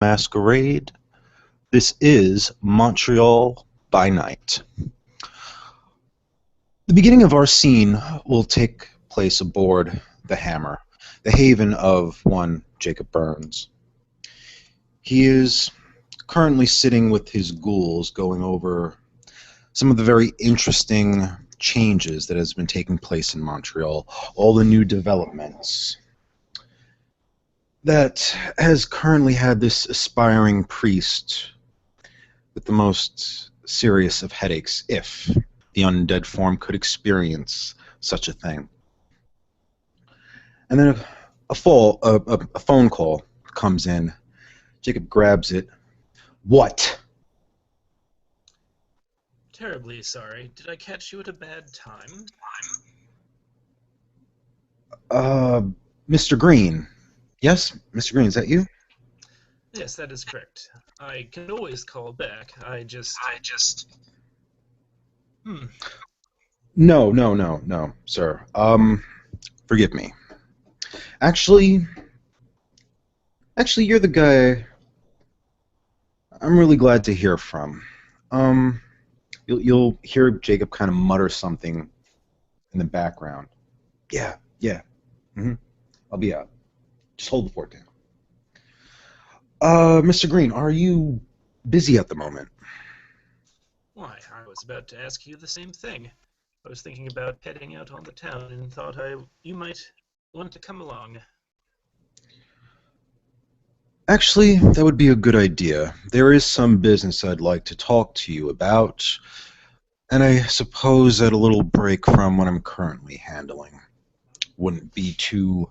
Masquerade. This is Montreal by Night. The beginning of our scene will take place aboard the Hammer, the haven of one Jacob Burns. He is currently sitting with his ghouls going over some of the very interesting changes that has been taking place in Montreal, all the new developments that has currently had this aspiring priest with the most serious of headaches, if the undead form could experience such a thing. And then a phone call comes in. Jacob grabs it. What? Terribly sorry. Did I catch you at a bad time? Mr. Green. Yes, Mr. Green, is that you? Yes, that is correct. I can always call back. I just... No, sir. Forgive me. Actually, you're the guy I'm really glad to hear from. You'll hear Jacob kind of mutter something in the background. Yeah. I'll be out. Just hold the fort down. Mr. Green, are you busy at the moment? Why, I was about to ask you the same thing. I was thinking about heading out on the town and thought you might want to come along. Actually, that would be a good idea. There is some business I'd like to talk to you about, and I suppose that a little break from what I'm currently handling wouldn't be too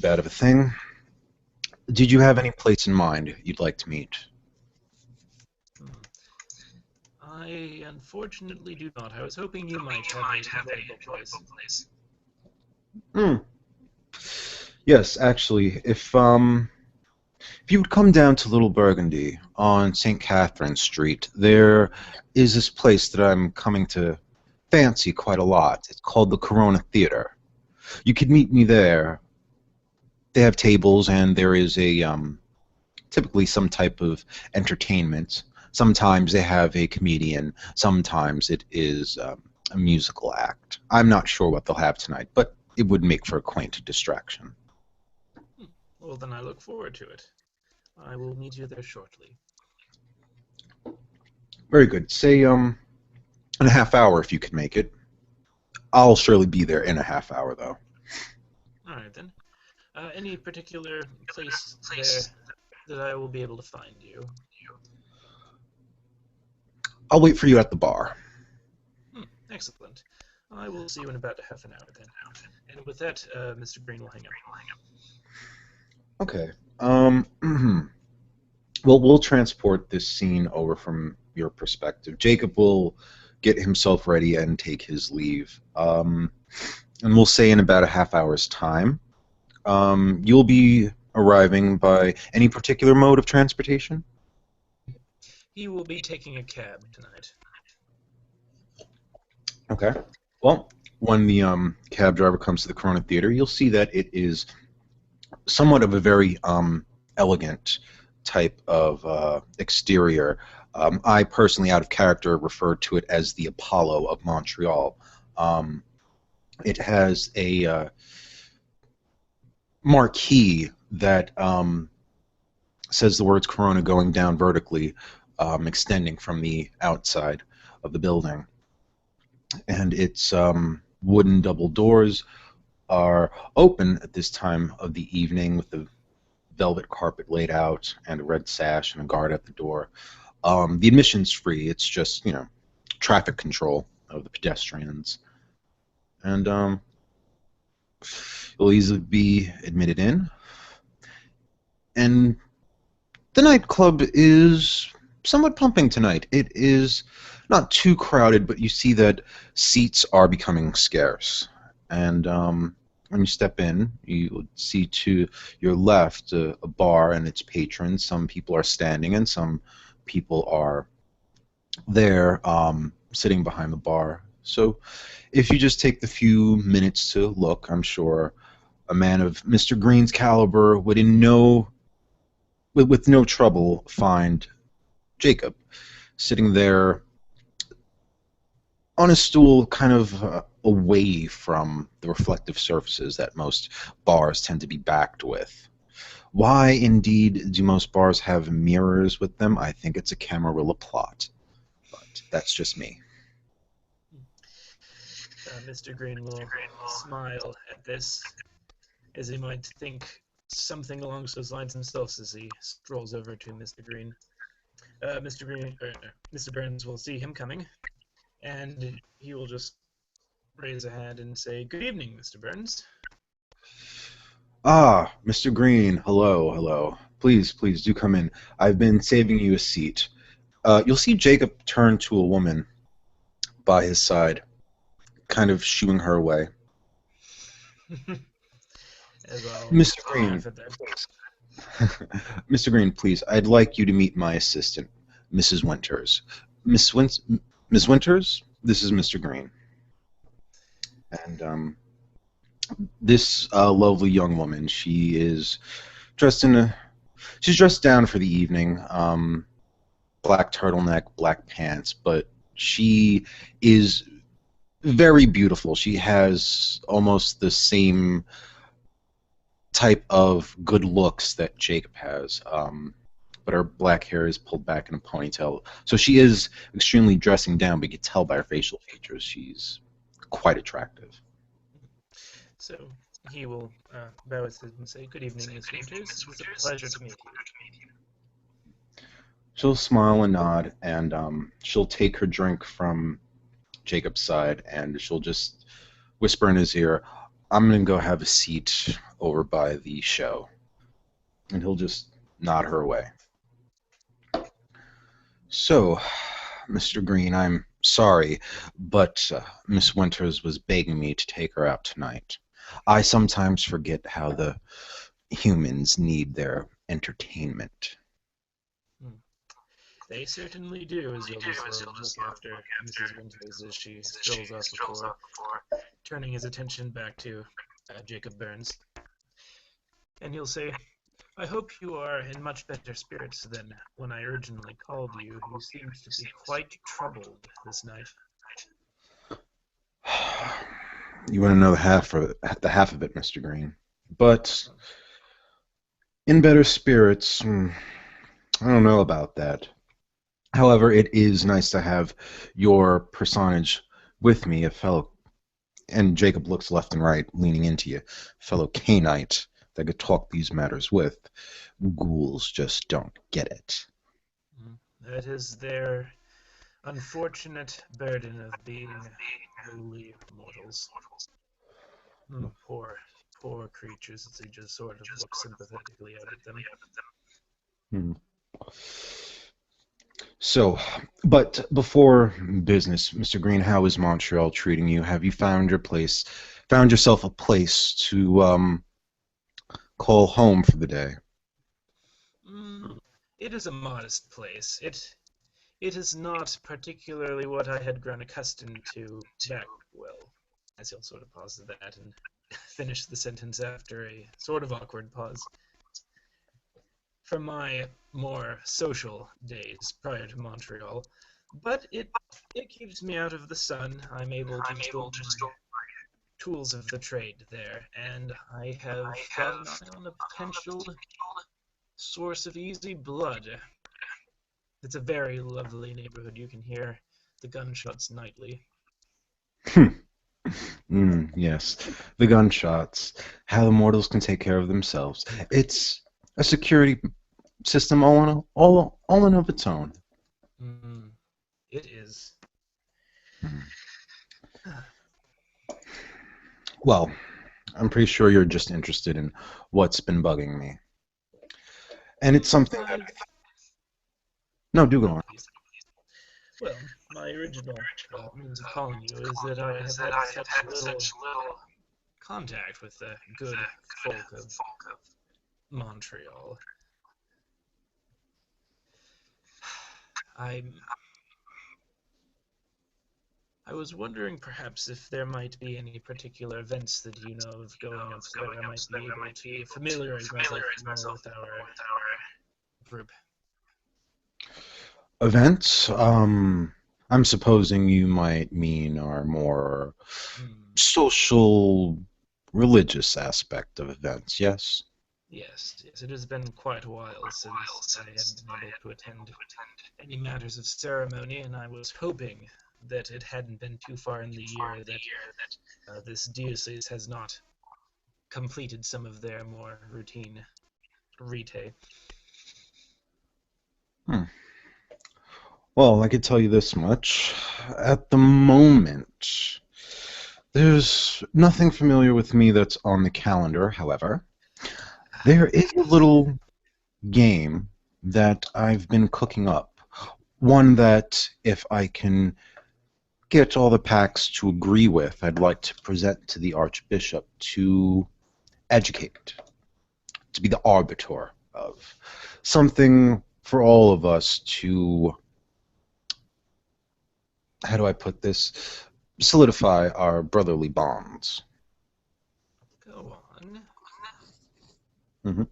bad of a thing. Did you have any place in mind you'd like to meet? I unfortunately do not. I was hoping you might have a available place. Yes, actually, if you would come down to Little Burgundy on St. Catherine Street, there is this place that I'm coming to fancy quite a lot. It's called the Corona Theater. You could meet me there. They have tables, and there is a typically some type of entertainment. Sometimes they have a comedian. Sometimes it is a musical act. I'm not sure what they'll have tonight, but it would make for a quaint distraction. Well, then I look forward to it. I will meet you there shortly. Very good. Say in a half hour if you could make it. I'll surely be there in a half hour, though. All right, then. Any particular place there that I will be able to find you? I'll wait for you at the bar. Excellent. I will see you in about half an hour, then. And with that, Mr. Green will hang up. Okay. Well, we'll transport this scene over from your perspective. Jacob will get himself ready and take his leave. And we'll say in about a half hour's time. You'll be arriving by any particular mode of transportation? He will be taking a cab tonight. Okay. Well, when the cab driver comes to the Corona Theater, you'll see that it is somewhat of a very elegant type of exterior. I personally, out of character, refer to it as the Apollo of Montreal. It has a marquee that says the words Corona going down vertically, extending from the outside of the building. And its wooden double doors are open at this time of the evening with the velvet carpet laid out and a red sash and a guard at the door. The admission's free. It's just, traffic control of the pedestrians. And you'll easily be admitted in. And the nightclub is somewhat pumping tonight. It is not too crowded, but you see that seats are becoming scarce. And when you step in, you would see to your left a bar and its patrons. Some people are standing and some people are there sitting behind the bar. So if you just take the few minutes to look, I'm sure a man of Mr. Green's caliber would in no with no trouble, find Jacob sitting there on a stool, kind of away from the reflective surfaces that most bars tend to be backed with. Why, indeed, do most bars have mirrors with them? I think it's a Camarilla plot, but that's just me. Mr. Green will smile at this, as he might think something along those lines himself as he strolls over to Mr. Green. Mr. Burns will see him coming, and he will just raise a hand and say, "Good evening, Mr. Burns." Ah, Mr. Green, hello, hello. Please, please do come in. I've been saving you a seat. You'll see Jacob turn to a woman by his side, kind of shooing her away. As I'll Mr. Green, laugh at that. Mr. Green, please, I'd like you to meet my assistant, Mrs. Winters. Miss Winters, this is Mr. Green. And this lovely young woman, she's dressed down for the evening. Black turtleneck, black pants, but she is very beautiful. She has almost the same type of good looks that Jacob has, but her black hair is pulled back in a ponytail. So she is extremely dressing down, but you can tell by her facial features she's quite attractive. So he will bow his head and say, "Good evening, Miss Winters. It is a pleasure to meet you." She'll smile and nod, and she'll take her drink from Jacob's side, and she'll just whisper in his ear, "I'm going to go have a seat over by the show." And he'll just nod her away. So, Mr. Green, I'm sorry, but Miss Winters was begging me to take her out tonight. I sometimes forget how the humans need their entertainment. They certainly do, as you'll just look after Mrs. Winters as she strolls off before turning his attention back to Jacob Burns. And he'll say, "I hope you are in much better spirits than when I originally called you. You seemed to be quite troubled this night." You want to know the half of it, Mr. Green. But in better spirits, I don't know about that. However, it is nice to have your personage with me, a fellow, and Jacob looks left and right, leaning into you, fellow Cainite that could talk these matters with. Ghouls just don't get it. That is their unfortunate burden of being lowly mortals. Poor, poor creatures, as he just sort of looks sympathetically out at them. Hmm. So, but before business, Mr. Green, how is Montreal treating you? Have you found yourself a place to call home for the day? It is a modest place. It is not particularly what I had grown accustomed to back, well, as he'll sort of pause at that and finish the sentence after a sort of awkward pause. From my more social days prior to Montreal, but it keeps me out of the sun. I'm able to still my tools of the trade there, and I have got an eye on a potential source of easy blood. It's a very lovely neighborhood. You can hear the gunshots nightly. Yes, the gunshots. How the mortals can take care of themselves. It's a security system all in of its own. It is. Well, I'm pretty sure you're just interested in what's been bugging me. And it's something that... No, do go on. Well, my original means of calling you is that I have had such little contact with the good folk of Montreal. I was wondering perhaps if there might be any particular events that you know of going up so that I might be able to familiarize myself more with our group. Events? I'm supposing you might mean our more Hmm. social, religious aspect of events, yes? Yes, yes, it has been quite a while since I had been able to attend any matters of ceremony, and I was hoping that it hadn't been too far in the year that this diocese has not completed some of their more routine rite. Hmm. Well, I could tell you this much. At the moment, there's nothing familiar with me that's on the calendar, however. There is a little game that I've been cooking up. One that, if I can get all the packs to agree with, I'd like to present to the Archbishop to educate, to be the arbiter of something for all of us to, how do I put this, solidify our brotherly bonds. Go on. hmm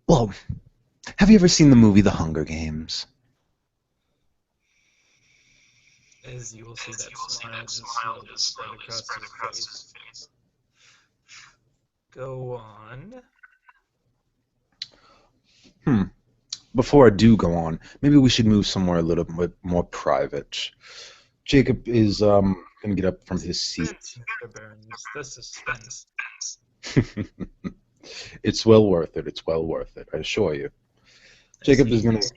Well, have you ever seen the movie The Hunger Games? As you will see that smile just slowly spread across his face. Go on. Hmm. Before I do go on, maybe we should move somewhere a little bit more private. Jacob is going to get up from The his seat. suspense, Mr. Burns. The suspense. It's well worth it. It's well worth it. I assure you. As Jacob is he. going to.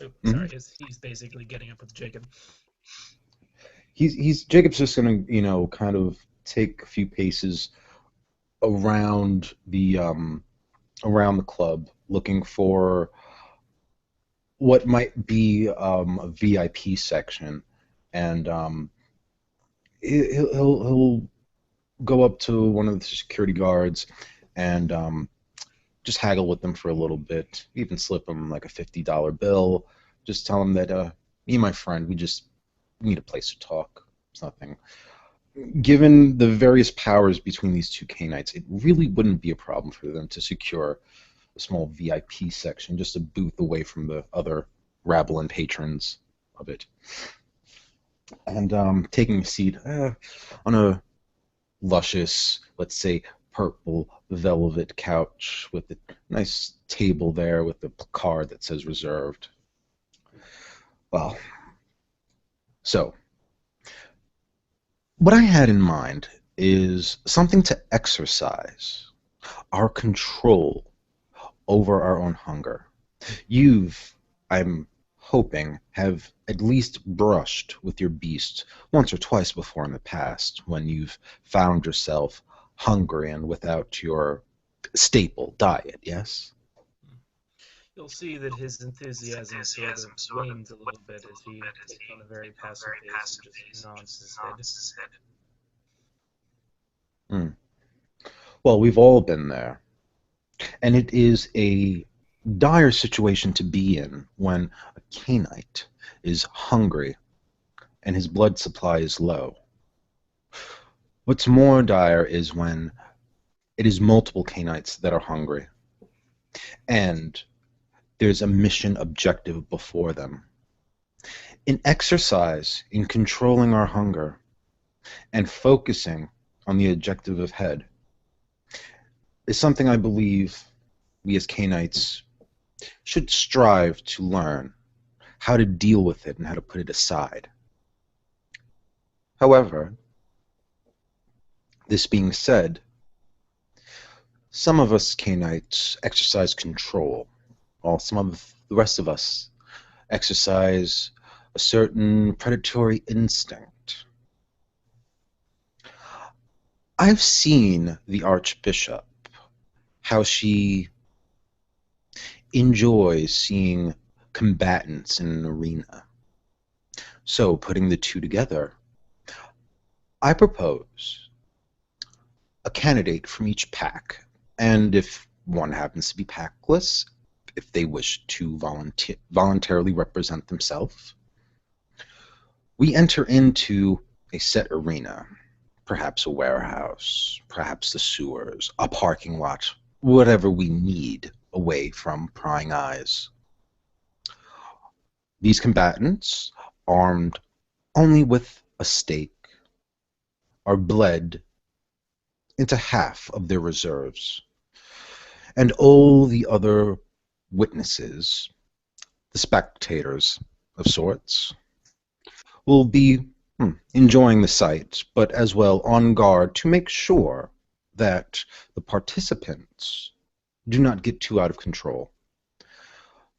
Oh, Mhm. sorry. As he's basically getting up with Jacob. He's Jacob's just going to kind of take a few paces around the club, looking for what might be a VIP section, and he'll go up to one of the security guards and just haggle with them for a little bit. Even slip him like a $50 bill. Just tell him that me and my friend, we just need a place to talk. It's nothing. Given the various powers between these two Cainites, it really wouldn't be a problem for them to secure a small VIP section, just a booth away from the other rabble and patrons of it. And taking a seat on a luscious, let's say, purple velvet couch with a nice table there with a card that says reserved. Well, so what I had in mind is something to exercise our control over our own hunger. You've, I'm hoping, have at least brushed with your beast once or twice before in the past when you've found yourself hungry and without your staple diet, yes? You'll see that his enthusiasm sort of wanes a little bit as he takes on a very passive face and just nods his head. Hmm. Well, we've all been there. And it is a dire situation to be in when a Cainite is hungry and his blood supply is low. What's more dire is when it is multiple Cainites that are hungry and there's a mission objective before them. In exercise, in controlling our hunger and focusing on the objective ahead, is something I believe we as Cainites should strive to learn how to deal with it and how to put it aside. However, this being said, some of us Cainites exercise control, while some of the rest of us exercise a certain predatory instinct. I've seen the Archbishop, how she enjoys seeing combatants in an arena. So, putting the two together, I propose a candidate from each pack, and if one happens to be packless, if they wish to voluntarily represent themselves, we enter into a set arena, perhaps a warehouse, perhaps the sewers, a parking lot, whatever we need away from prying eyes. These combatants, armed only with a stake, are bled into half of their reserves, and all the other witnesses, the spectators of sorts, will be enjoying the sight, but as well on guard to make sure that the participants do not get too out of control.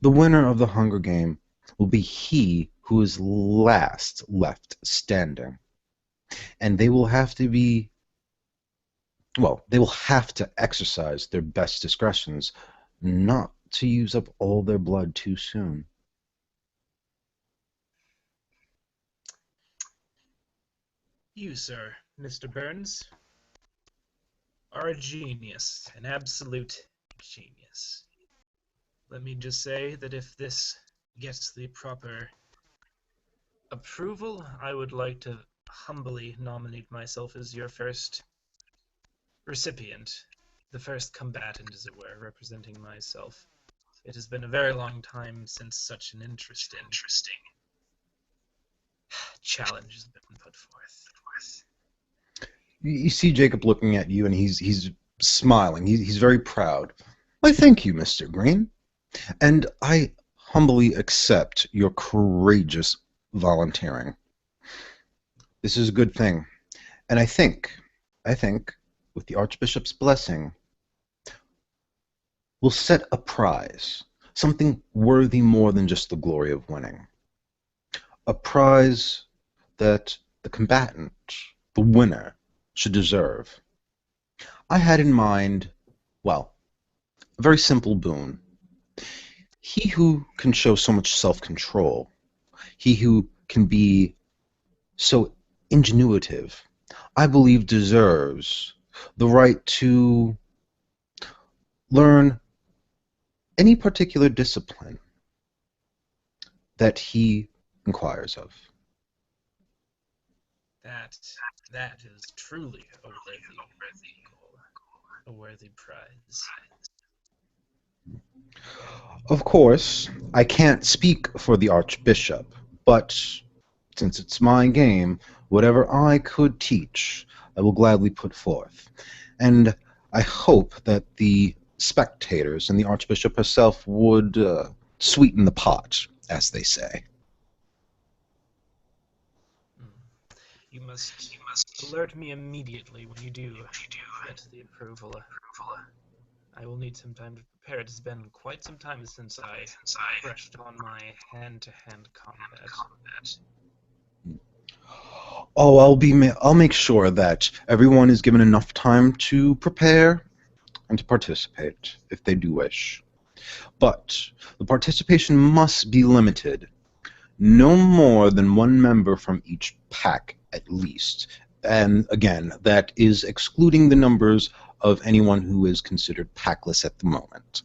The winner of the Hunger Game will be he who is last left standing, and they will have to be, well, they will have to exercise their best discretions not to use up all their blood too soon. You, sir, Mr. Burns, are a genius, an absolute genius. Let me just say that if this gets the proper approval, I would like to humbly nominate myself as your first recipient, the first combatant, as it were, representing myself. It has been a very long time since such an interesting challenge has been put forth. You see Jacob looking at you, and he's smiling. He's very proud. I thank you, Mr. Green, and I humbly accept your courageous volunteering. This is a good thing, and I think, with the Archbishop's blessing, we'll set a prize, something worthy more than just the glory of winning. A prize that the combatant, the winner, should deserve. I had in mind, well, a very simple boon. He who can show so much self-control, he who can be so ingenuitive, I believe deserves the right to learn any particular discipline that he inquires of. That is truly a worthy goal, a worthy prize. Of course, I can't speak for the Archbishop, but since it's my game, whatever I could teach, I will gladly put forth. And I hope that the spectators and the Archbishop herself would sweeten the pot, as they say. You must alert me immediately when you do get the approval. I will need some time to prepare. It has been quite some time since I brushed on my hand-to-hand combat. Oh, I'll make sure that everyone is given enough time to prepare and to participate if they do wish. But the participation must be limited. No more than one member from each pack, at least. And again, that is excluding the numbers of anyone who is considered packless at the moment.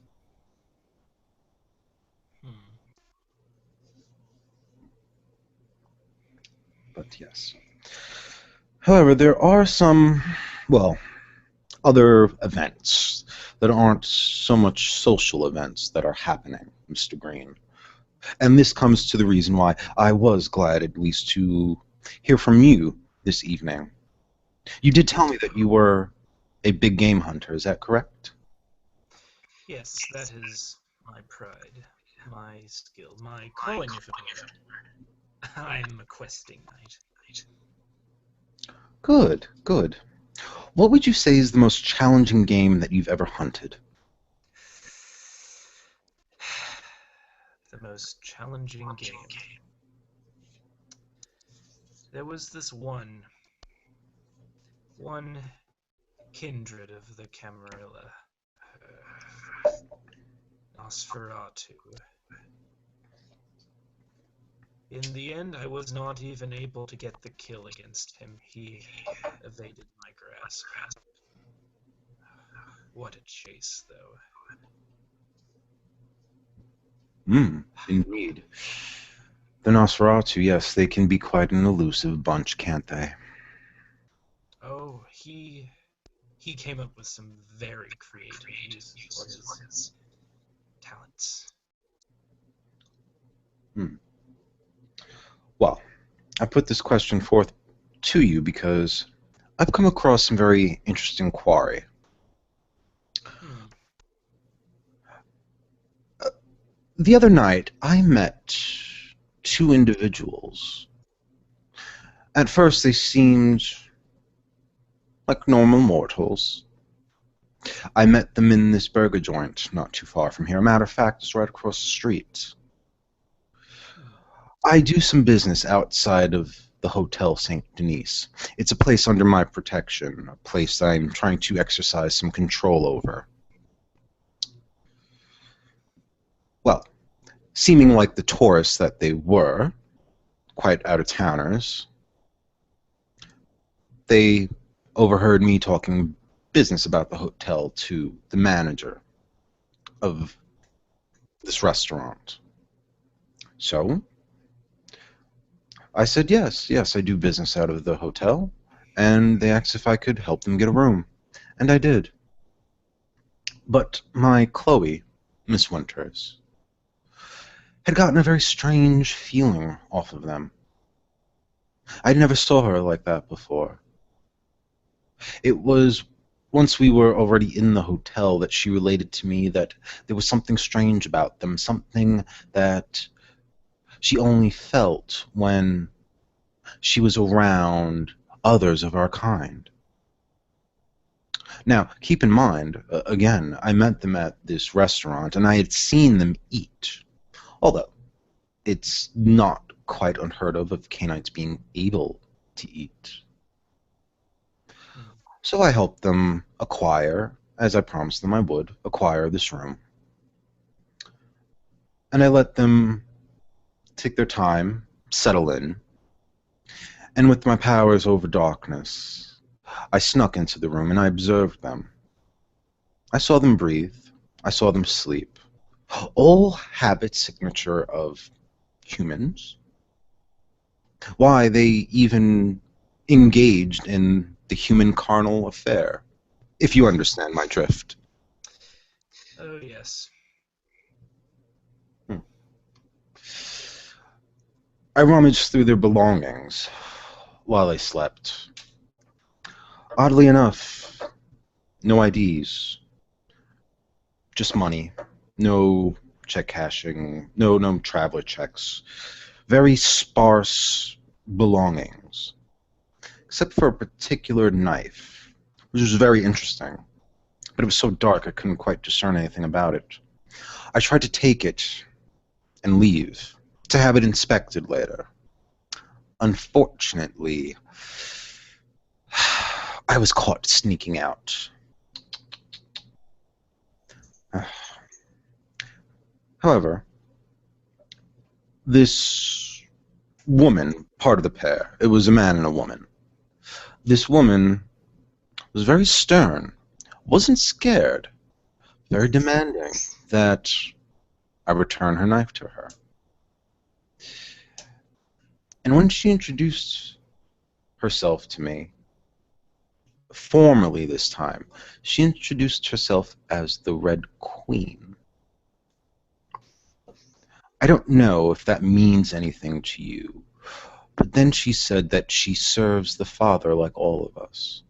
But yes. However, there are some, well, other events that aren't so much social events that are happening, Mr. Green. And this comes to the reason why I was glad at least to hear from you this evening. You did tell me that you were a big game hunter, is that correct? Yes, that is my pride, my skill, my calling, if it were. I am a questing knight. Good, good. What would you say is the most challenging game that you've ever hunted? The most challenging game. There was this one kindred of the Camarilla, Nosferatu. In the end, I was not even able to get the kill against him. He evaded my grasp. What a chase, though. Indeed. The Nosferatu, yes, they can be quite an elusive bunch, can't they? Oh, he came up with some very creative uses for his I put this question forth to you because I've come across some very interesting quarry. Hmm. The other night, I met two individuals. At first, they seemed like normal mortals. I met them in this burger joint not too far from here. Matter of fact, it's right across the street. Hmm. I do some business outside of the Hotel St. Denis. It's a place under my protection, a place that I'm trying to exercise some control over. Well, seeming like the tourists that they were, quite out-of-towners, they overheard me talking business about the hotel to the manager of this restaurant. So I said, yes, I do business out of the hotel. And they asked if I could help them get a room. And I did. But my Chloe, Miss Winters, had gotten a very strange feeling off of them. I never saw her like that before. It was once we were already in the hotel that she related to me that there was something strange about them, something that she only felt when she was around others of our kind. Now, keep in mind, again, I met them at this restaurant and I had seen them eat. Although, it's not quite unheard of canines being able to eat. Hmm. So I helped them acquire, as I promised them I would, acquire this room. And I let them take their time, settle in, and with my powers over darkness, I snuck into the room and I observed them. I saw them breathe. I saw them sleep. All habit signature of humans. Why, they even engaged in the human carnal affair, if you understand my drift. Oh, yes. Hmm. I rummaged through their belongings while they slept. Oddly enough, no IDs, just money, no check cashing, no traveler checks, very sparse belongings, except for a particular knife, which was very interesting, but it was so dark I couldn't quite discern anything about it. I tried to take it and leave, to have it inspected later. Unfortunately, I was caught sneaking out. However, this woman, part of the pair, it was a man and a woman. This woman was very stern, wasn't scared, very demanding that I return her knife to her. And when she introduced herself to me, formally this time, she introduced herself as the Red Queen. I don't know if that means anything to you, but then she said that she serves the Father like all of us.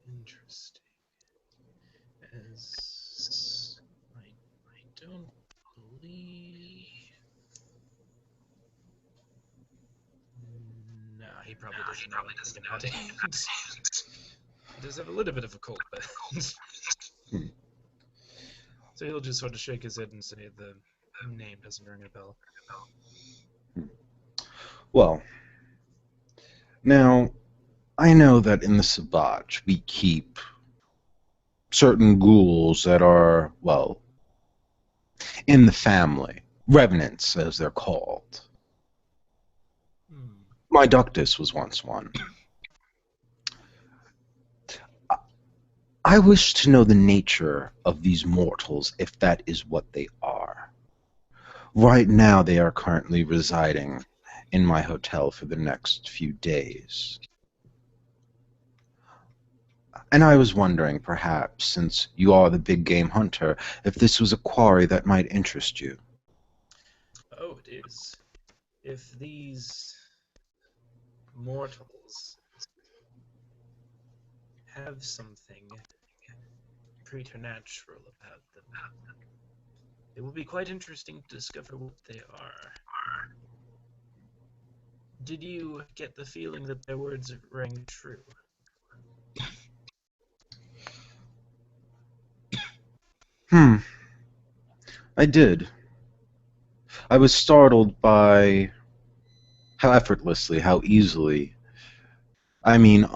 Interesting. As I don't believe. Nah, he probably doesn't know anything about it. He does have a little bit of a cold, but Hmm. so he'll just sort of shake his head and say the name doesn't ring a bell. Well, now, I know that in the Sabbat we keep certain ghouls that are, well, in the family. Revenants, as they're called. Hmm. My ductus was once one. I wish to know the nature of these mortals, if that is what they are. Right now they are currently residing in my hotel for the next few days. And I was wondering, perhaps, since you are the big game hunter, if this was a quarry that might interest you. Oh, it is. if these mortals have something preternatural about them, it will be quite interesting to discover what they are. Did you get the feeling that their words rang true? Hmm, I did. I was startled by how effortlessly, how easily. I mean,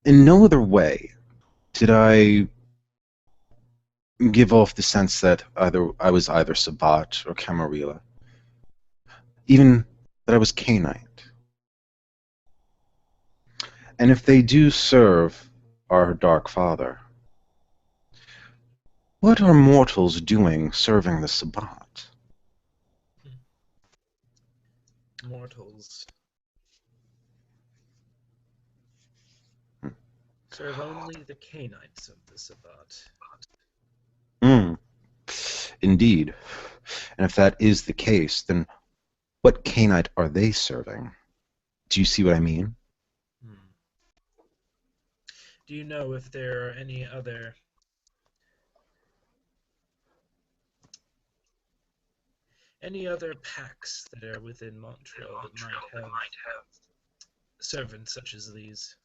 in no other way did I give off the sense that either I was either Sabat or Camarilla, even that I was Cainite. And if they do serve our Dark Father, what are mortals doing serving the Sabbat? Mortals serve only the Cainites of the Sabbat. Hmm, indeed. And if that is the case, then what Cainite are they serving? Do you see what I mean? Hmm. Do you know if there are any other packs that are within Montreal that might have servants such as these?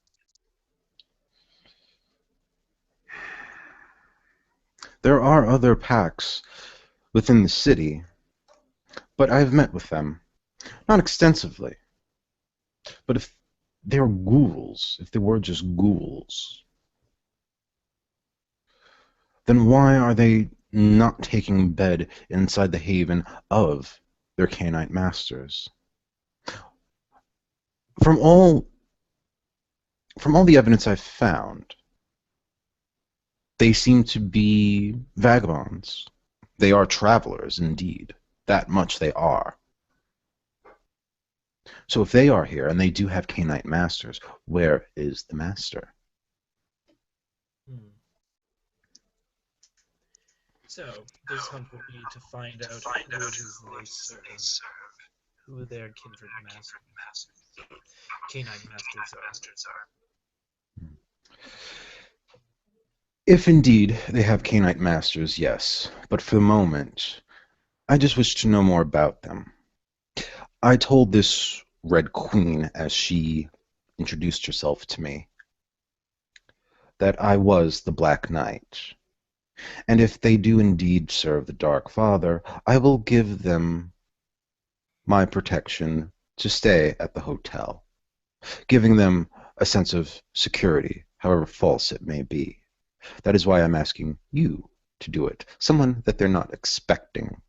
There are other packs within the city, but I've met with them. Not extensively, but if they're ghouls, if they were just ghouls, then why are they not taking bed inside the haven of their canine masters? From all from all the evidence I've found, they seem to be vagabonds. They are travelers indeed. That much they are. So if they are here and they do have canine masters, where is the master? Hmm. So, this hunt will be to find out who it is they serve, who their kindred canine masters are. If indeed they have canine masters, yes. But for the moment, I just wish to know more about them. I told this Red Queen, as she introduced herself to me, that I was the Black Knight. And if they do indeed serve the Dark Father, I will give them my protection to stay at the hotel, giving them a sense of security, however false it may be. That is why I'm asking you to do it. Someone that they're not expecting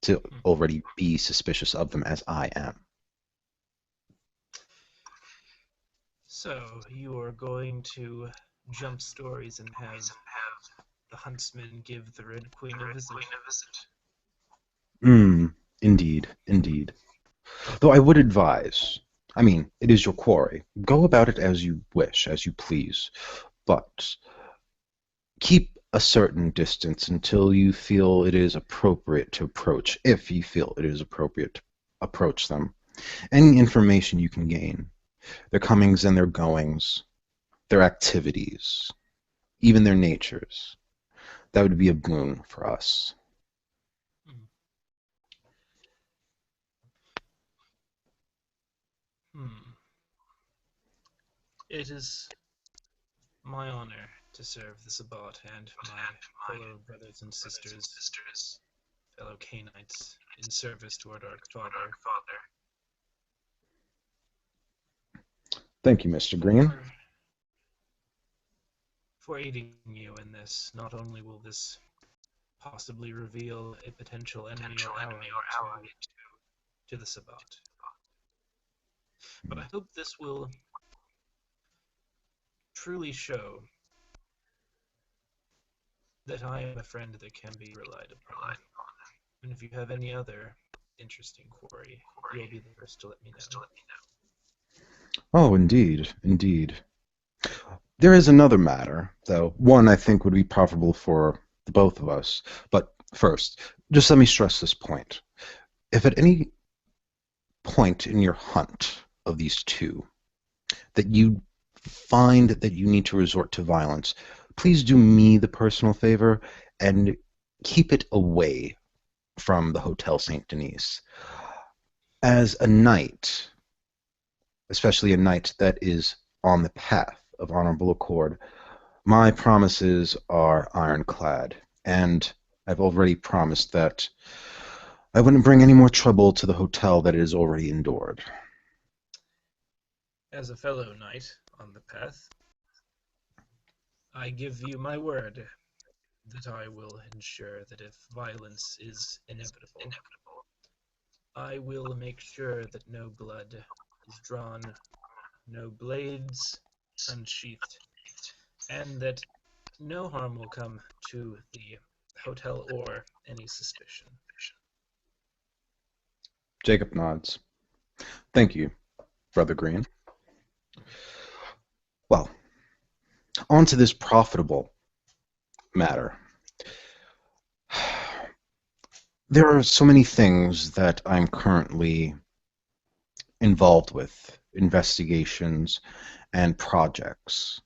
to Hmm. already be suspicious of them as I am. So, you are going to jump stories and have the huntsman give the Red Queen a visit? Hmm, indeed, indeed. Though I would advise, I mean, it is your quarry. Go about it as you wish, as you please, but keep a certain distance until you feel it is appropriate to approach, if you feel it is appropriate to approach them. Any information you can gain, their comings and their goings, their activities, even their natures, that would be a boon for us. Hmm. Hmm. It is my honor to serve the Sabbat and my fellow brothers and sisters, fellow Cainites, in service to our Dark Father. Thank you, Mr. Green. For for aiding you in this. Not only will this possibly reveal a potential enemy or ally to the Sabbat, but I hope this will truly show that I am a friend that can be relied upon. And if you have any other interesting quarry, you'll be the first to let me know. Oh, indeed, indeed. There is another matter, though, one I think would be profitable for the both of us. But first, just let me stress this point. If at any point in your hunt of these two that you find that you need to resort to violence, please do me the personal favor and keep it away from the Hotel St. Denis. As a knight, especially a knight that is on the path of honorable accord, my promises are ironclad, and I've already promised that I wouldn't bring any more trouble to the hotel that it has already endured. As a fellow knight on the path, I give you my word that I will ensure that if violence is inevitable, I will make sure that no blood is drawn, no blades unsheathed, and that no harm will come to the hotel or any suspicion. Jacob nods. Thank you, Brother Green. Well, on to this profitable matter. There are so many things that I'm currently involved with, investigations and projects.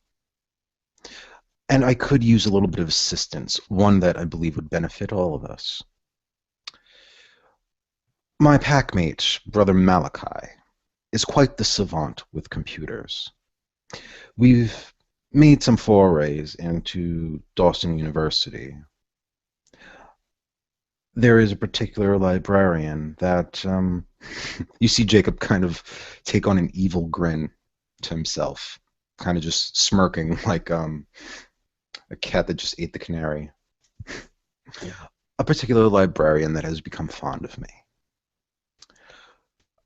And I could use a little bit of assistance, one that I believe would benefit all of us. My packmate, Brother Malachi, is quite the savant with computers. We've made some forays into Dawson University. There is a particular librarian that you see Jacob kind of take on an evil grin to himself, kind of just smirking like a cat that just ate the canary. A particular librarian that has become fond of me.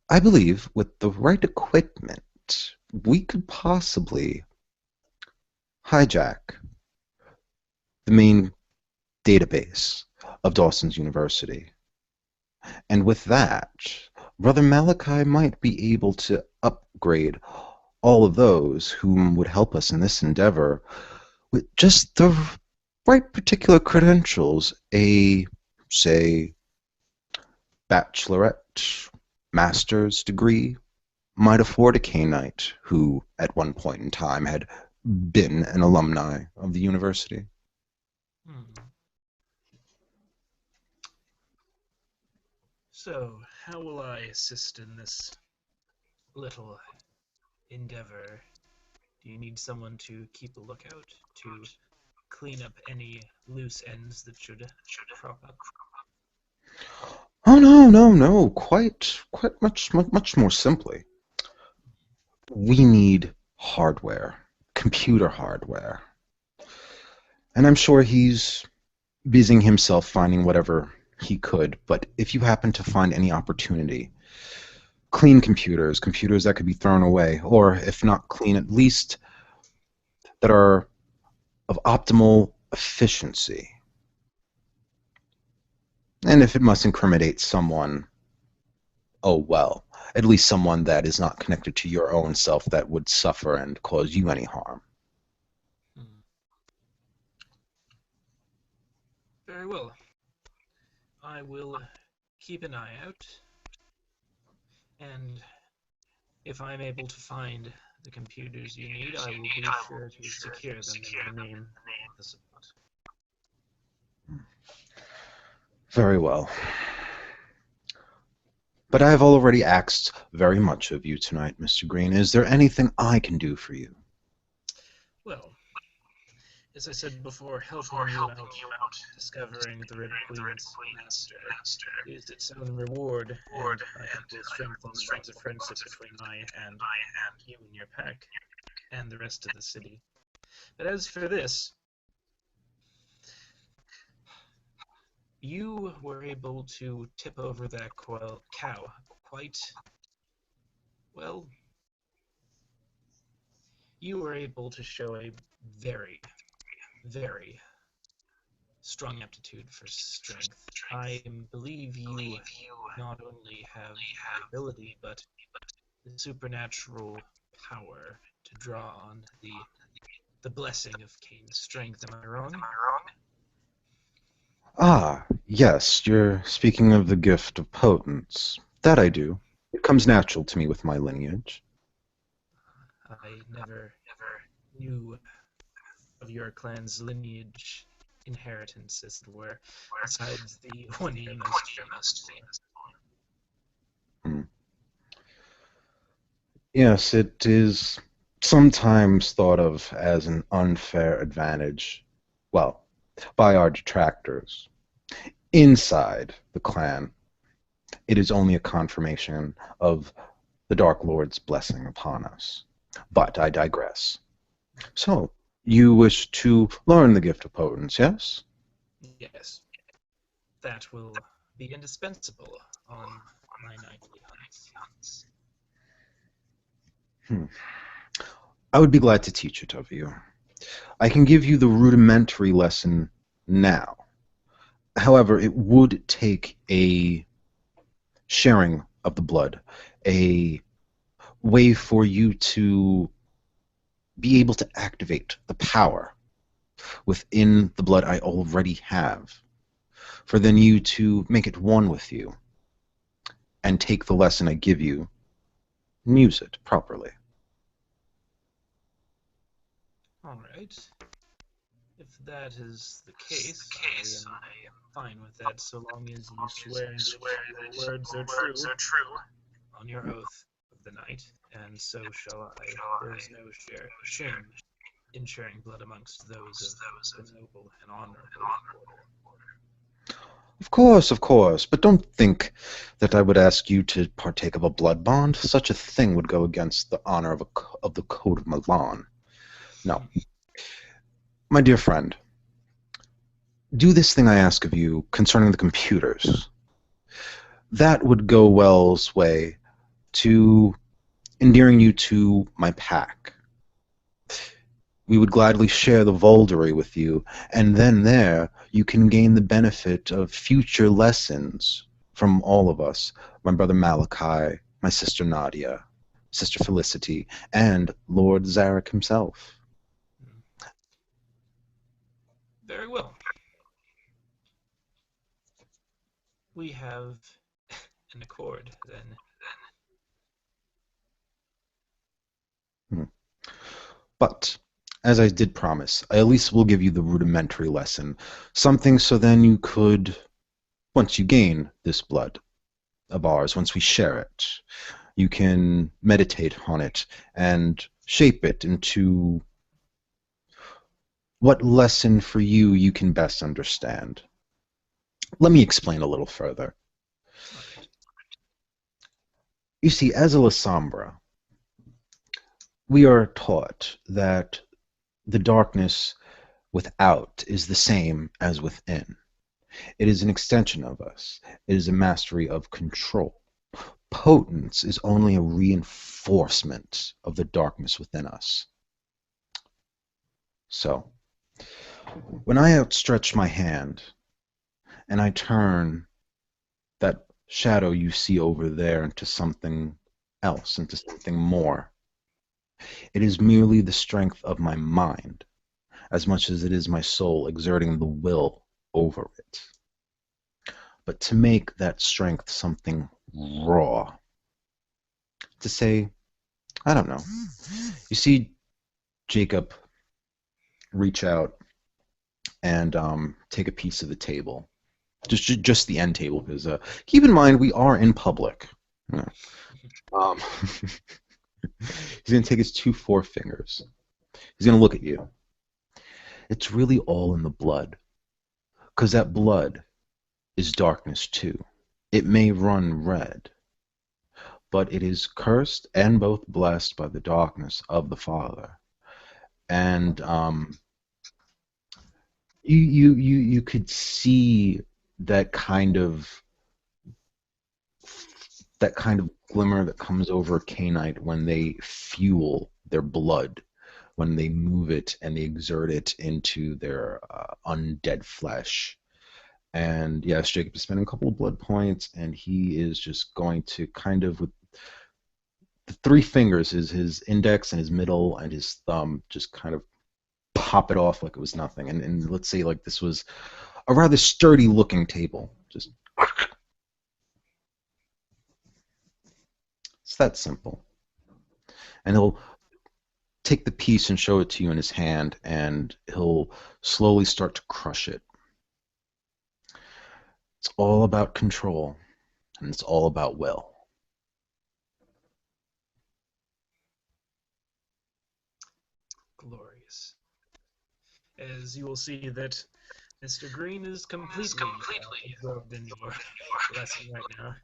I believe with the right equipment, we could possibly hijack the main database of Dawson's University. And with that, Brother Malachi might be able to upgrade all of those whom would help us in this endeavor with just the right particular credentials, say, bachelorette, master's degree, might afford a Cainite who, at one point in time, had been an alumni of the university. So, how will I assist in this little endeavor? Do you need someone to keep a lookout, to clean up any loose ends that should crop up? Oh no! Quite much more simply. We need hardware, computer hardware, and I'm sure he's busying himself finding whatever he could. But if you happen to find any opportunity, clean computers that could be thrown away, or if not clean, at least that are of optimal efficiency. And if it must incriminate someone, oh well, at least someone that is not connected to your own self that would suffer and cause you any harm. Very well. I will keep an eye out, and if I'm able to find the computers you need, I will be sure to secure them in the name of the spot. Very well. But I have already asked very much of you tonight, Mr. Green. Is there anything I can do for you? Well, as I said before, helping you out discovering the Red Queen's master is its own reward, and I think will strengthen the bonds of friendship between I and you and your pack, and the rest of the city. But as for this, you were able to tip over that cow quite well. You were able to show a very, very strong aptitude for strength. I believe you not only have the ability, but the supernatural power to draw on the blessing of Caine's strength. Am I wrong? Ah, yes, you're speaking of the gift of potence. That I do. It comes natural to me with my lineage. I never knew of your clan's lineage inheritance, as it were, besides the one you most famous for. Hmm. Yes, it is sometimes thought of as an unfair advantage, well, by our detractors. Inside the clan, it is only a confirmation of the Dark Lord's blessing upon us. But I digress. So, you wish to learn the gift of potence, yes? Yes, that will be indispensable on my nightly hunts. Hmm. I would be glad to teach it of you. I can give you the rudimentary lesson now. However, it would take a sharing of the blood, a way for you to be able to activate the power within the blood I already have, for then you to make it one with you and take the lesson I give you and use it properly. All right. If that is the case, I am fine with that, so long as you swear that your words are true on your oath of the night, and so shall I. There is no shame in sharing blood amongst those of the noble and honorable order. Of course, but don't think that I would ask you to partake of a blood bond. Such a thing would go against the honor of the Code of Milan. No, my dear friend, do this thing I ask of you concerning the computers. That would go well's way to endearing you to my pack. We would gladly share the Voldery with you, and then there you can gain the benefit of future lessons from all of us, my brother Malachi, my sister Nadia, sister Felicity, and Lord Zarek himself. Very well. We have an accord, then. Hmm. But, as I did promise, I at least will give you the rudimentary lesson, something so then you could, once you gain this blood of ours, once we share it, you can meditate on it and shape it into what lesson for you can best understand. Let me explain a little further. All right. You see, as a Lasombra, we are taught that the darkness without is the same as within. It is an extension of us. It is a mastery of control. Potence is only a reinforcement of the darkness within us. So, when I outstretch my hand and I turn that shadow you see over there into something else, into something more, it is merely the strength of my mind, as much as it is my soul exerting the will over it. But to make that strength something raw, to say, I don't know. You see Jacob reach out and take a piece of the table, just the end table, because keep in mind we are in public. Yeah. Um, he's gonna take his two forefingers. He's gonna look at you. It's really all in the blood, because that blood is darkness too. It may run red, but it is cursed and both blessed by the darkness of the Father. And you could see that kind of glimmer that comes over Cainite when they fuel their blood, when they move it and they exert it into their undead flesh. And yes, Jacob is spending a couple of blood points, and he is just going to kind of, with the three fingers, his index and his middle and his thumb, just kind of pop it off like it was nothing. And let's say like this was a rather sturdy looking table. Just that simple. And he'll take the piece and show it to you in his hand, and he'll slowly start to crush it. It's all about control, and it's all about will. Glorious. As you will see that Mr. Green is completely absorbed in your lesson right now.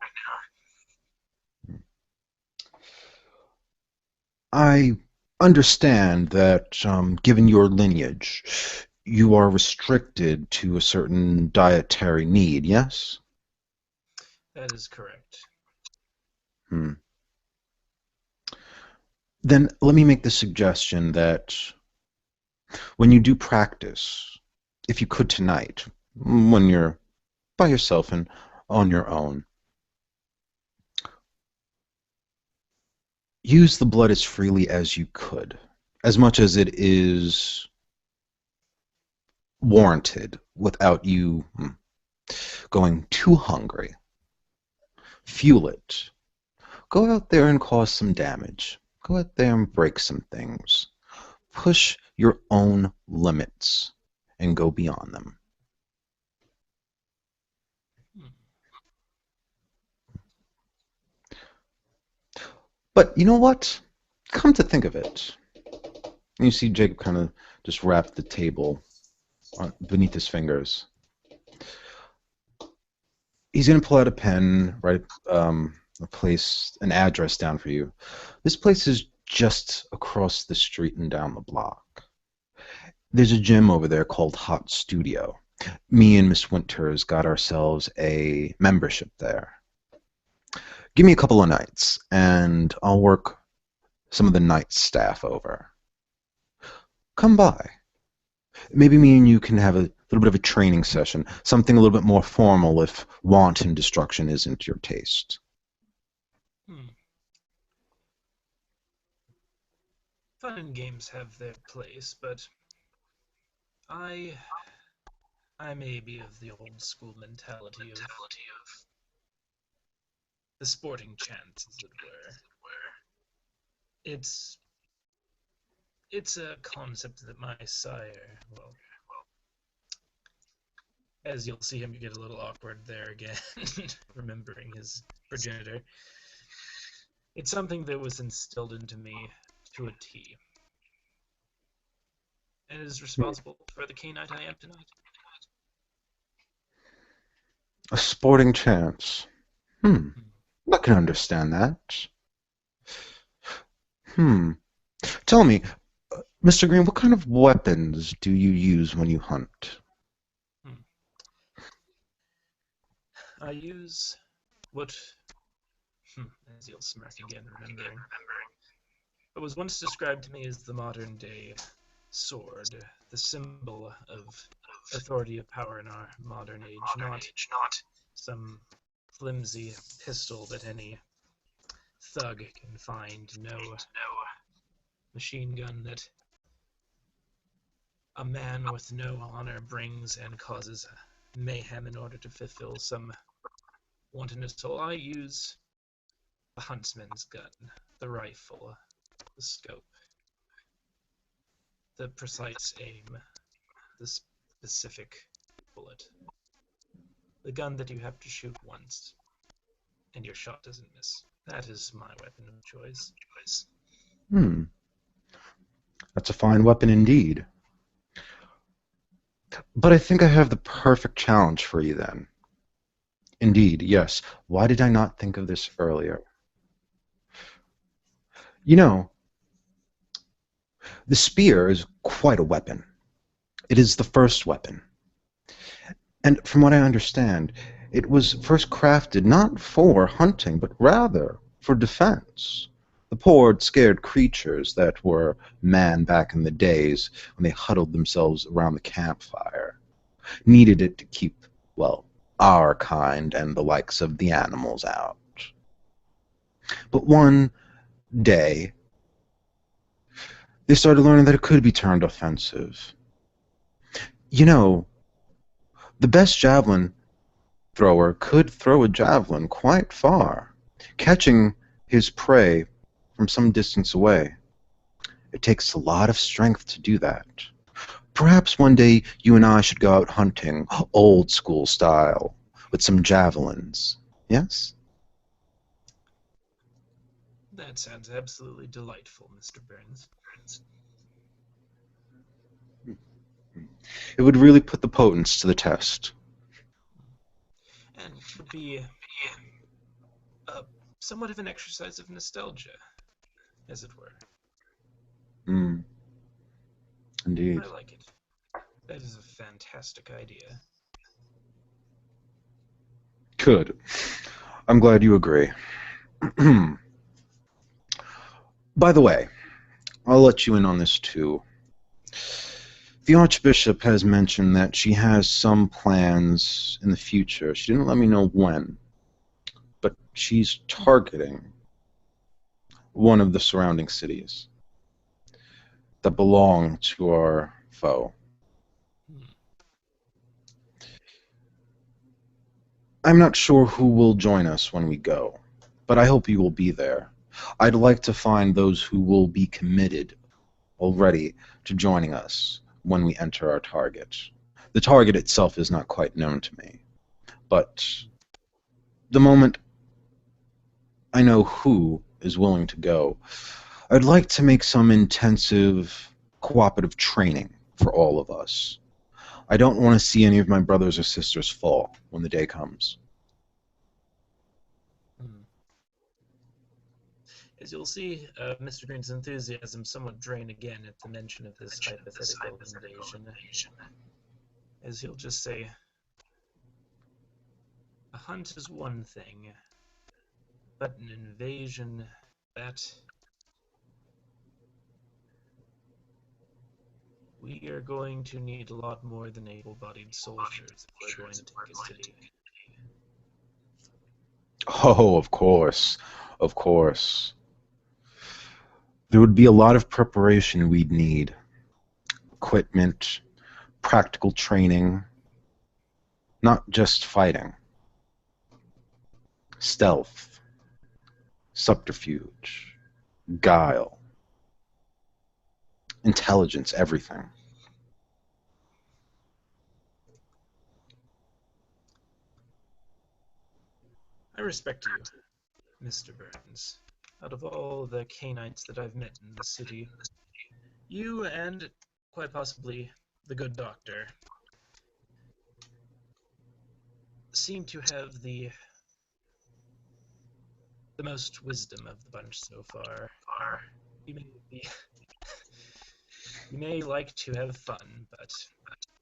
I understand that, given your lineage, you are restricted to a certain dietary need, yes? That is correct. Hmm. Then let me make the suggestion that when you do practice, if you could tonight, when you're by yourself and on your own, use the blood as freely as you could, as much as it is warranted, without you going too hungry. Fuel it. Go out there and cause some damage. Go out there and break some things. Push your own limits and go beyond them. But you know what? Come to think of it, you see Jacob kind of just wrap the table beneath his fingers. He's going to pull out a pen, write an address down for you. This place is just across the street and down the block. There's a gym over there called Hot Studio. Me and Miss Winters got ourselves a membership there. Give me a couple of nights, and I'll work some of the night staff over. Come by. Maybe me and you can have a little bit of a training session, something a little bit more formal if wanton destruction isn't your taste. Fun and games have their place, but I may be of the old school mentality of the sporting chance, as it were. It's a concept that my sire, well, as you'll see him get a little awkward there again, remembering his progenitor. It's something that was instilled into me to a T. And is responsible for the Cainite I am tonight. A sporting chance. I can understand that. Tell me, Mr. Green, what kind of weapons do you use when you hunt? I use what, as you'll smirk again, remembering, what was once described to me as the modern-day sword, the symbol of authority of power in our modern age, not some flimsy pistol that any thug can find, no machine gun that a man with no honor brings and causes mayhem in order to fulfill some wantonness. So I use the huntsman's gun, the rifle, the scope, the precise aim, the specific bullet, the gun that you have to shoot once and your shot doesn't miss. That is my weapon of choice. That's a fine weapon indeed. But I think I have the perfect challenge for you then. Indeed, yes. Why did I not think of this earlier? You know, the spear is quite a weapon. It is the first weapon. And from what I understand, it was first crafted not for hunting, but rather for defense. The poor, scared creatures that were man back in the days when they huddled themselves around the campfire needed it to keep, well, our kind and the likes of the animals out. But one day, they started learning that it could be turned offensive. You know, the best javelin thrower could throw a javelin quite far, catching his prey from some distance away. It takes a lot of strength to do that. Perhaps one day you and I should go out hunting, old school style, with some javelins. Yes? That sounds absolutely delightful, Mr. Burns. It would really put the potents to the test. And would be uh, somewhat of an exercise of nostalgia, as it were. Mm, indeed. I like it. That is a fantastic idea. Good. I'm glad you agree. By the way, I'll let you in on this too. The Archbishop has mentioned that she has some plans in the future. She didn't let me know when, but she's targeting one of the surrounding cities that belong to our foe. Hmm. I'm not sure who will join us when we go, but I hope you will be there. I'd like to find those who will be committed already to joining us when we enter our target. The target itself is not quite known to me, but the moment I know who is willing to go, I'd like to make some intensive cooperative training for all of us. I don't want to see any of my brothers or sisters fall when the day comes. Hmm. As you'll see, Mr. Green's enthusiasm somewhat drain again at the mention of this hypothetical invasion, as he'll just say, a hunt is one thing, but an invasion, that... We are going to need a lot more than able-bodied soldiers if we're going to take a city. Oh, of course. Of course. There would be a lot of preparation we'd need. Equipment, practical training, not just fighting. Stealth, subterfuge, guile, intelligence, everything. I respect you, Mr. Burns. Out of all the Cainites that I've met in the city, you and, quite possibly, the good doctor seem to have the most wisdom of the bunch so far. You may be, you may like to have fun, but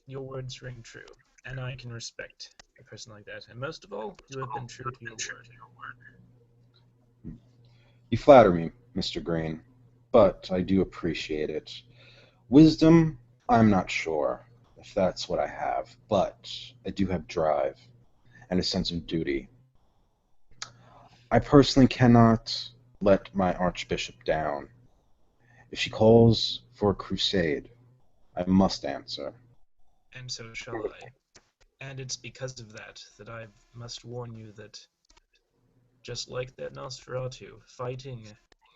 your words ring true, and I can respect a person like that. And most of all, you have been true to your word. You flatter me, Mr. Green, but I do appreciate it. Wisdom, I'm not sure if that's what I have, but I do have drive and a sense of duty. I personally cannot let my Archbishop down. If she calls for a crusade, I must answer. And so shall I. And it's because of that that I must warn you that, just like that Nosferatu, fighting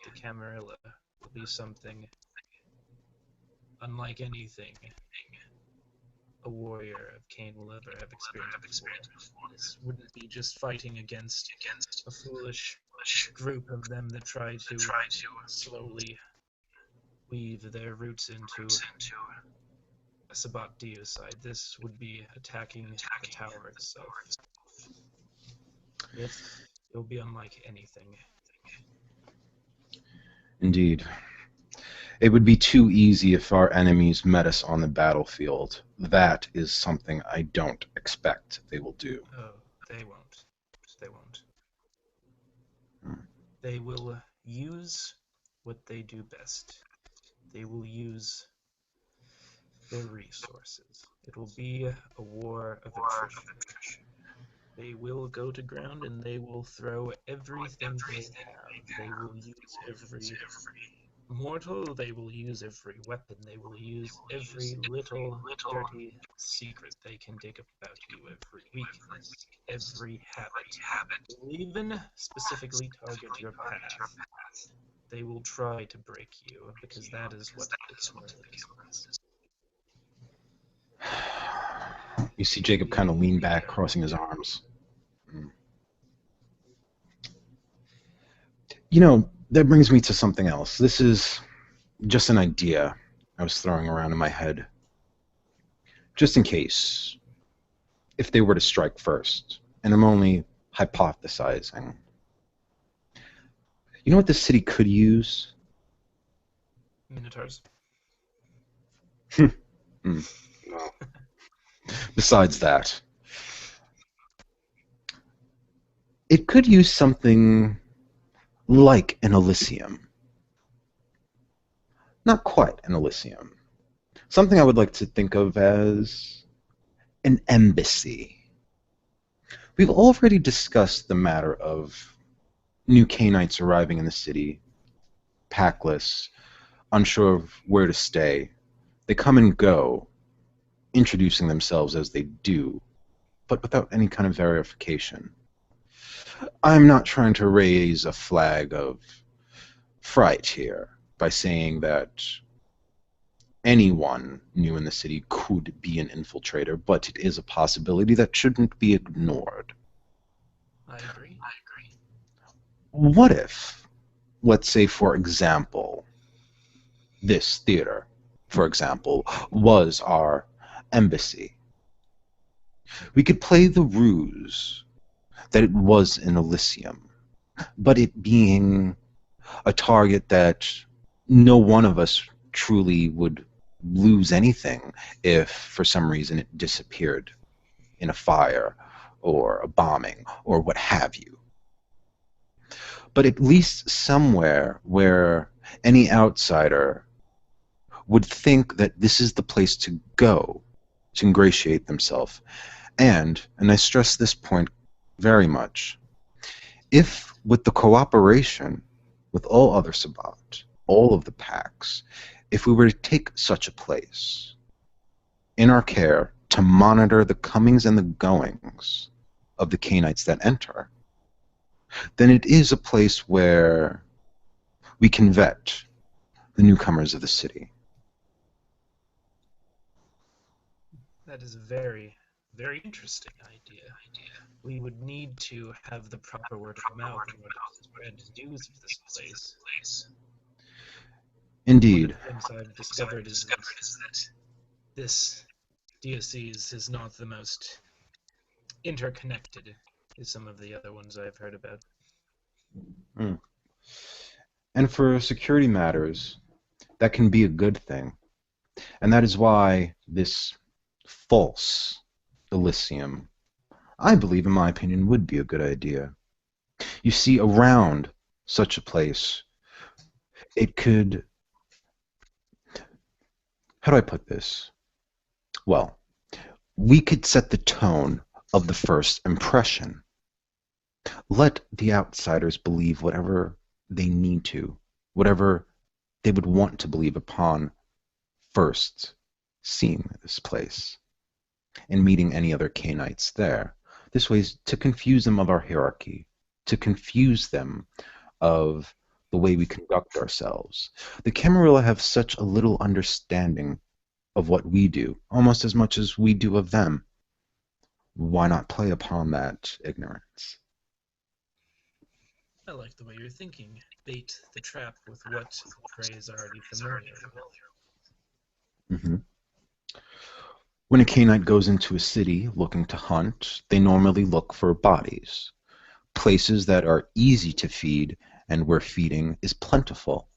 the Camarilla will be something unlike anything a warrior of Caine will ever have experienced before. This wouldn't be just fighting against a foolish group of them that try to slowly weave their roots into a Sabbat deicide. This would be attacking the tower itself. It will be unlike anything. Indeed. It would be too easy if our enemies met us on the battlefield. That is something I don't expect they will do. Oh, they won't. They won't. Hmm. They will use what they do best. They will use their resources. It will be a war of attrition. They will go to ground and they will throw everything they have. They will use every mortal, they will use every weapon. They will use every little dirty secret they can dig about you, every weakness, every habit. They will even specifically target your path. They will try to break you, because that is what the Camarilla is. You see Jacob kind of We lean back, don't. crossing his arms. You know, that brings me to something else. This is just an idea I was throwing around in my head. Just in case, if they were to strike first, and I'm only hypothesizing. You know what the city could use? Minotaurs. No. Besides that, it could use something like an Elysium. Not quite an Elysium. Something I would like to think of as an embassy. We've already discussed the matter of new Cainites arriving in the city, packless, unsure of where to stay. They come and go, introducing themselves as they do, but without any kind of verification. I'm not trying to raise a flag of fright here by saying that anyone new in the city could be an infiltrator, but it is a possibility that shouldn't be ignored. I agree. What if, let's say for example, this theater, for example, was our embassy? We could play the ruse that it was an Elysium, but it being a target that no one of us truly would lose anything if for some reason it disappeared in a fire or a bombing or what have you. But at least somewhere where any outsider would think that this is the place to go to ingratiate themselves. And I stress this point very much, if with the cooperation with all other Sabbat, all of the packs, if we were to take such a place in our care to monitor the comings and the goings of the Cainites that enter, then it is a place where we can vet the newcomers of the city. That is a very, very interesting idea. We would need to have the proper word of mouth in order to spread news of this place. One of Indeed. the things I've discovered is that this diocese is not the most interconnected as some of the other ones I've heard about. Mm. And for security matters, that can be a good thing. And that is why this false Elysium, I believe, in my opinion, would be a good idea. You see, around such a place, it could... How do I put this? Well, we could set the tone of the first impression. Let the outsiders believe whatever they need to, whatever they would want to believe upon first seeing this place and meeting any other Cainites there. This way is to confuse them of our hierarchy, to confuse them of the way we conduct ourselves. The Camarilla have such a little understanding of what we do, almost as much as we do of them. Why not play upon that ignorance? I like the way you're thinking. Bait the trap with what prey is already familiar. Mm-hmm. When a Cainite goes into a city looking to hunt, they normally look for bodies, places that are easy to feed and where feeding is plentiful.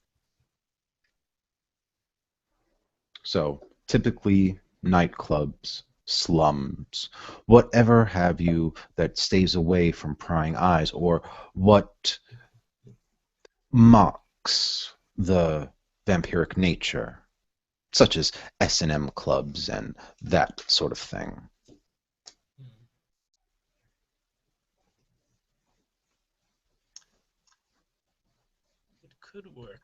So typically nightclubs, slums, whatever have you that stays away from prying eyes or what mocks the vampiric nature, such as S&M clubs and that sort of thing. It could work.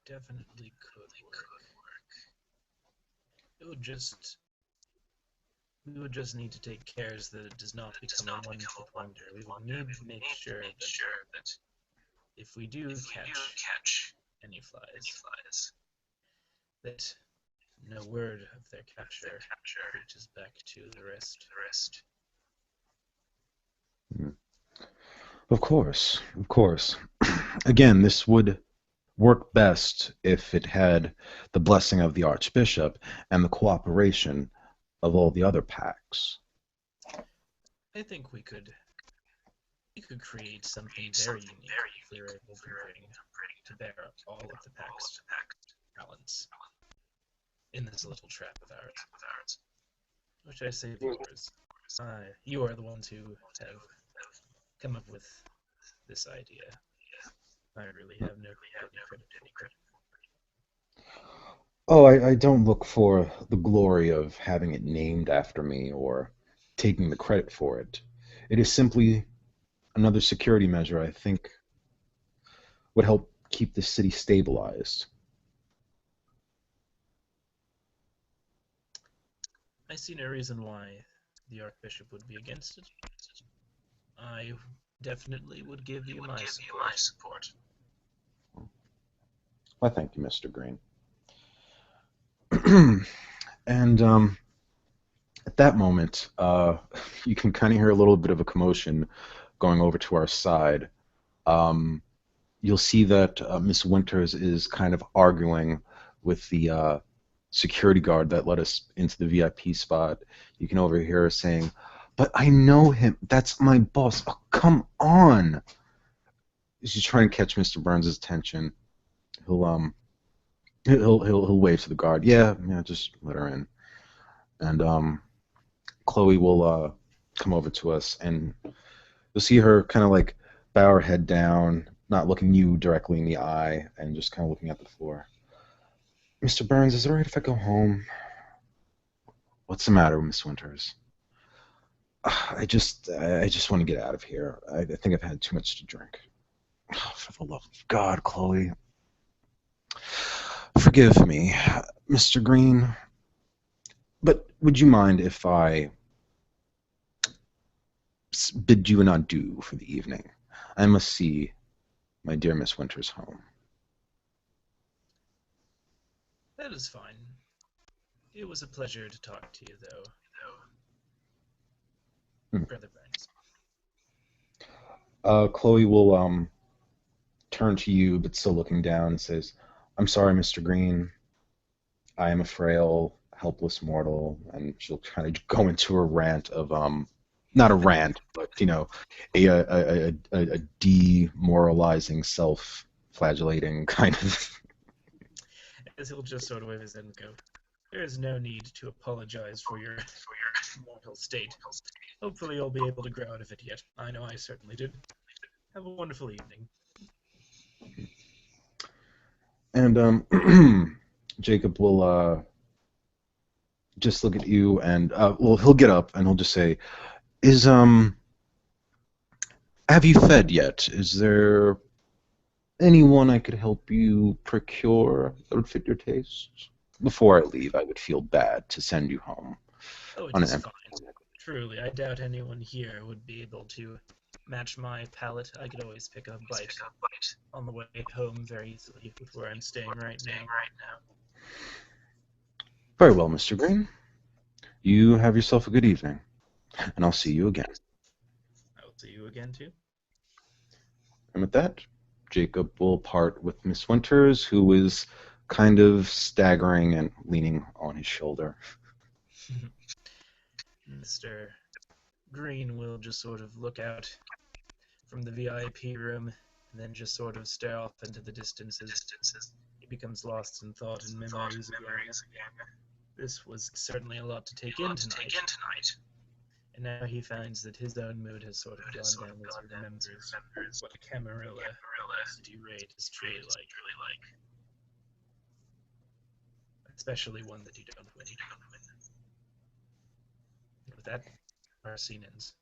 definitely could work. It would just we would just need to take cares that it does not become a one-hit wonder. We would need to make sure that if we do catch any flies, that no word of their capture reaches back to the rest. Hmm. Of course, of course. Again, this would work best if it had the blessing of the Archbishop and the cooperation of all the other packs. I think we could create something very unique if we were able to bring to bear all of the pack's talents in this little trap of ours. Which I say of yours. You are the ones who have come up with this idea. I really have no any credit for it. Oh, I don't look for the glory of having it named after me or taking the credit for it. It is simply another security measure I think would help keep the city stabilized. I see no reason why the Archbishop would be against it. I definitely would give you my support. I thank you, Mr. Green. And at that moment, you can kind of hear a little bit of a commotion going over to our side. Um, you'll see that Miss Winters is kind of arguing with the security guard that let us into the VIP spot. You can overhear her saying, "But I know him. That's my boss. Oh, come on!" She's trying to catch Mr. Burns' attention. He'll he'll wave to the guard. Yeah, yeah, just let her in. And Chloe will come over to us, and you'll see her kind of like bow her head down, not looking you directly in the eye, and just kind of looking at the floor. Mr. Burns, is it alright if I go home? What's the matter, Miss Winters? I just want to get out of here. I think I've had too much to drink. Oh, for the love of God, Chloe. Forgive me, Mr. Green, but would you mind if I bid you an adieu for the evening? I must see my dear Miss Winters home. That is fine. It was a pleasure to talk to you, though, Hmm. Brother Burns. Chloe will turn to you, but still looking down, and says, "I'm sorry, Mr. Green. I am a frail, helpless mortal," and she'll kind of go into a rant of not a rant, but a demoralizing, self-flagellating kind of. As he'll just sort of wave his head and go, "There is no need to apologize for your mortal state. Hopefully you'll be able to grow out of it yet. I know I certainly did. Have a wonderful evening." And Jacob will just look at you, and well, he'll get up and he'll just say, "Is have you fed yet? Is there anyone I could help you procure that would fit your tastes? Before I leave, I would feel bad to send you home Oh, it on an is empty fine. Truly, I doubt anyone here would be able to match my palate. I could always pick up a bite on the way home very easily with where I'm staying right now. Very well, Mr. Green. You have yourself a good evening, and I'll see you again." I will see you again too. And with that, Jacob will part with Miss Winters, who is kind of staggering and leaning on his shoulder. Mr. Green will just sort of look out from the VIP room and then just sort of stare off into the distances. He becomes lost in thought and memories again. This was certainly a lot to take in tonight. And now he finds that his own mood has sort of gone down as he remembers what a Camarilla city raid is truly like. Especially one that you don't win. With that, our scene ends.